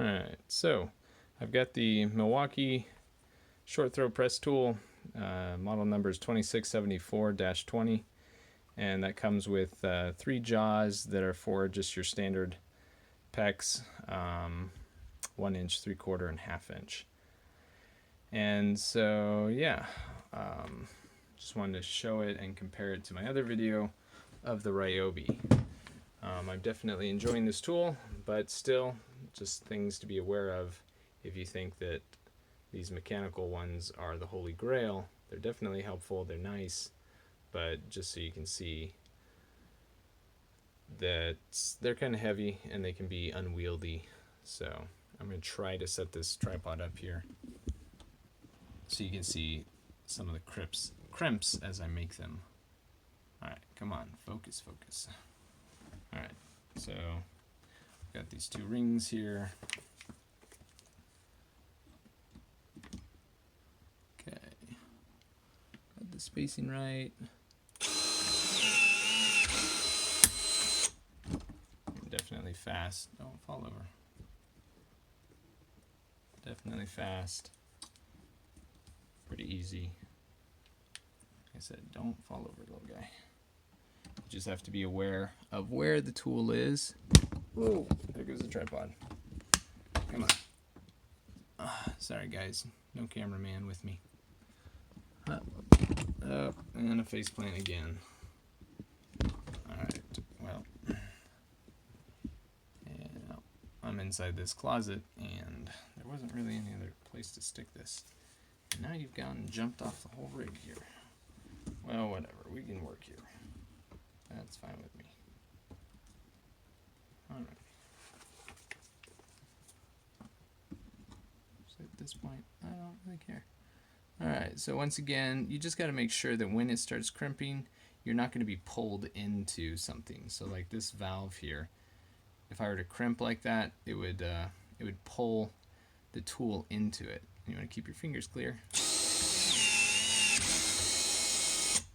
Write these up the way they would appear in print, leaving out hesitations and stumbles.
Alright, so I've got the Milwaukee short throw press tool. Model number is 2674-20, and that comes with 3 jaws that are for just your standard PEX, 1 inch, 3/4, and 1/2 inch. And so yeah, just wanted to show it and compare it to my other video of the Ryobi. I'm definitely enjoying this tool, but still just things to be aware of if you think that these mechanical ones are the holy grail. They're definitely helpful, they're nice, but just so you can see that they're kind of heavy and they can be unwieldy. So I'm going to try to set this tripod up here so you can see some of the crimps as I make them. Alright, come on, focus. Alright, so I've got these 2 rings here. Okay, got the spacing right. Definitely fast, don't fall over. Definitely fast, pretty easy. Like I said, don't fall over, little guy. You just have to be aware of where the tool is. Whoa, there goes the tripod. Come on. Sorry guys, no cameraman with me. Up, and a faceplant again. Alright, well, and I'm inside this closet and there wasn't really any other place to stick this. And now you've gone and jumped off the whole rig here. Well, whatever, we can work here. That's fine with me. Alright. So at this point, I don't really care. Alright, so once again, you just got to make sure that when it starts crimping, you're not going to be pulled into something. So like this valve here, if I were to crimp like that, it would pull the tool into it. You want to keep your fingers clear.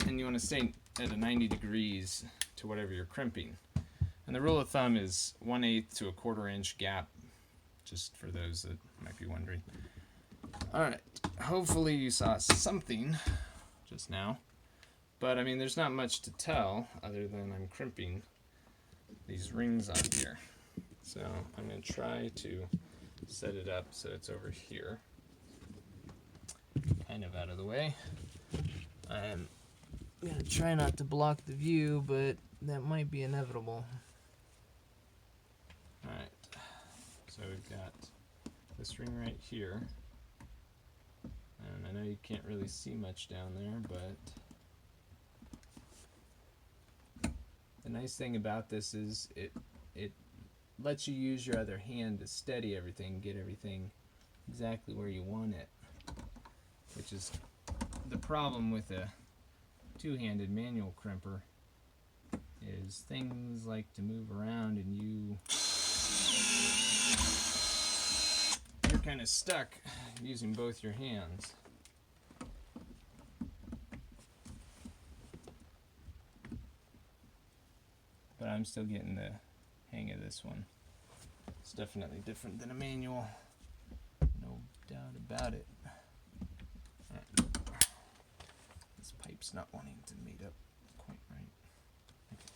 And you want to stay at a 90 degrees to whatever you're crimping. And the rule of thumb is 1/8 to 1/4 inch gap, just for those that might be wondering. Alright, hopefully you saw something just now. But I mean, there's not much to tell other than I'm crimping these rings on here. So I'm going to try to set it up so it's over here, kind of out of the way. I'm going to try not to block the view, but that might be inevitable. Alright, so we've got this ring right here, and I know you can't really see much down there, but the nice thing about this is it lets you use your other hand to steady everything, get everything exactly where you want it, which is the problem with a two-handed manual crimper, is things like to move around and you're kind of stuck using both your hands. But I'm still getting the hang of this one. It's definitely different than a manual, no doubt about it. Right. This pipe's not wanting to meet up quite right. Okay.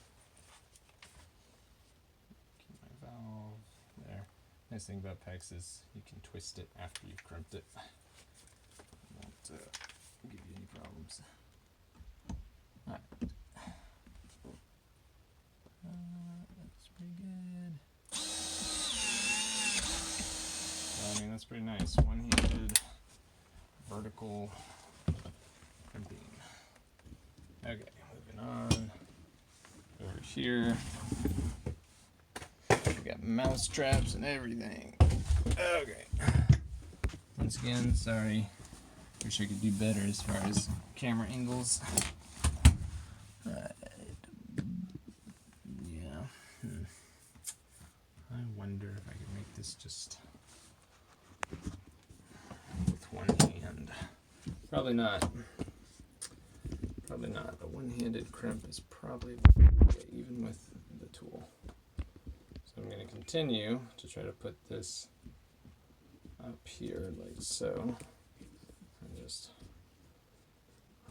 Keep my valve there. Nice thing about PEX is you can twist it after you've crimped it. It won't give you any problems. Alright. That's pretty good. So, I mean, that's pretty nice. One-handed vertical crimping. Okay, moving on. Over here, we got mouse traps and everything. Okay. Once again, sorry. Wish I could do better as far as camera angles. Yeah. I wonder if I could make this just with one hand. Probably not. Probably not. A one-handed crimp is probably okay, even with the tool. So I'm going to continue to try to put this up here like so, and just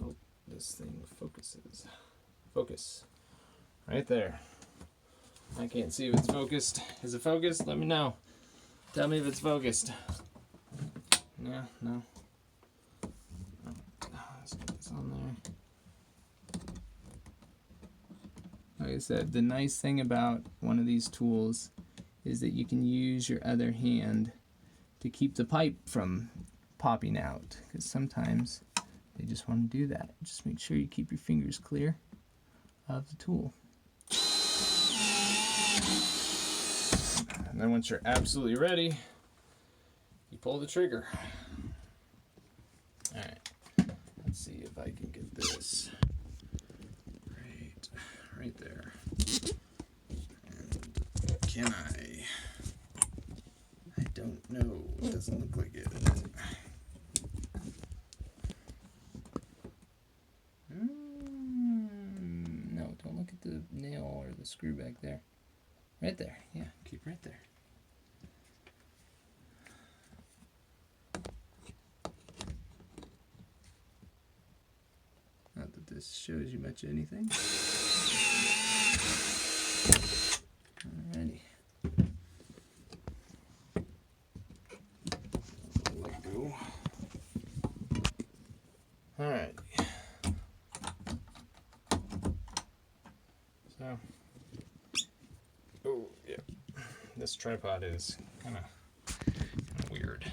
hope this thing focuses. Focus. Right there. I can't see if it's focused. Is it focused? Let me know. Tell me if it's focused. Yeah, no. Let's get this on there. Like I said, the nice thing about one of these tools is that you can use your other hand to keep the pipe from popping out, because sometimes they just want to do that. Just make sure you keep your fingers clear of the tool. And then once you're absolutely ready, you pull the trigger. Alright, let's see if I can get this right there. And can I? I don't know. It doesn't look like it. No, don't look at the nail or the screw back there. Right there. Yeah, keep right there. Not that this shows you much of anything. Alrighty. Let go. Alright. So, oh yeah, this tripod is kind of weird.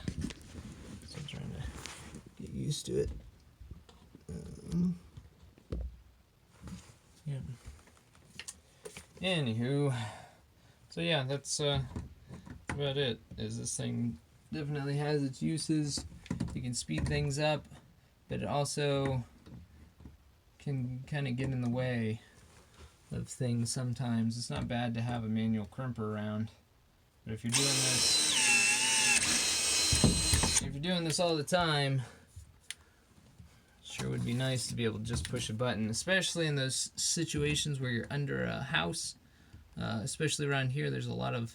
So I'm trying to get used to it. Yeah. Anywho, so yeah, that's about it. Is this thing definitely has its uses. You can speed things up, but it also can kind of get in the way of things sometimes. It's not bad to have a manual crimper around, but if you're doing this all the time, sure would be nice to be able to just push a button, especially in those situations where you're under a house. Especially around here, there's a lot of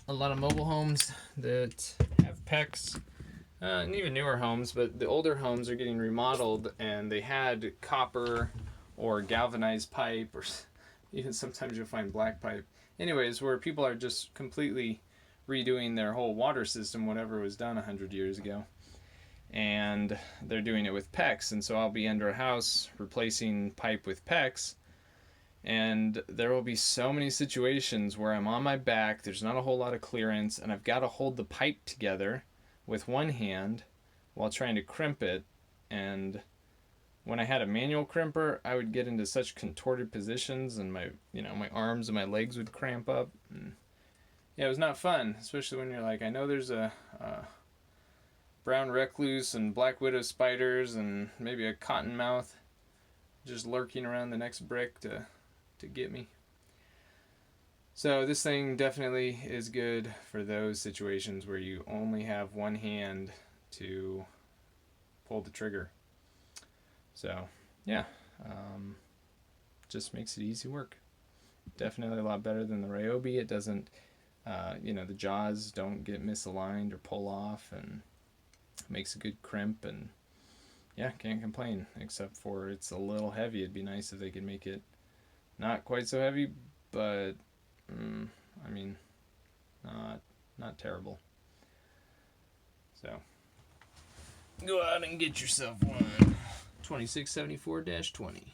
mobile homes that have PEX, and even newer homes, but the older homes are getting remodeled and they had copper or galvanized pipe, or even sometimes you'll find black pipe. Anyways, where people are just completely redoing their whole water system, whatever was done 100 years ago. And they're doing it with PEX, and so I'll be under a house replacing pipe with PEX, and there will be so many situations where I'm on my back, there's not a whole lot of clearance, and I've got to hold the pipe together with one hand while trying to crimp it. And when I had a manual crimper, I would get into such contorted positions, and my arms and my legs would cramp up. And yeah, it was not fun, especially when you're like, I know there's a brown recluse and black widow spiders and maybe a cottonmouth just lurking around the next brick to get me. So this thing definitely is good for those situations where you only have one hand to pull the trigger. So yeah, just makes it easy work. Definitely a lot better than the Ryobi. It doesn't, the jaws don't get misaligned or pull off, and makes a good crimp, and yeah, can't complain, except for it's a little heavy. It'd be nice if they could make it not quite so heavy, but not terrible. So go out and get yourself one. 2674-20.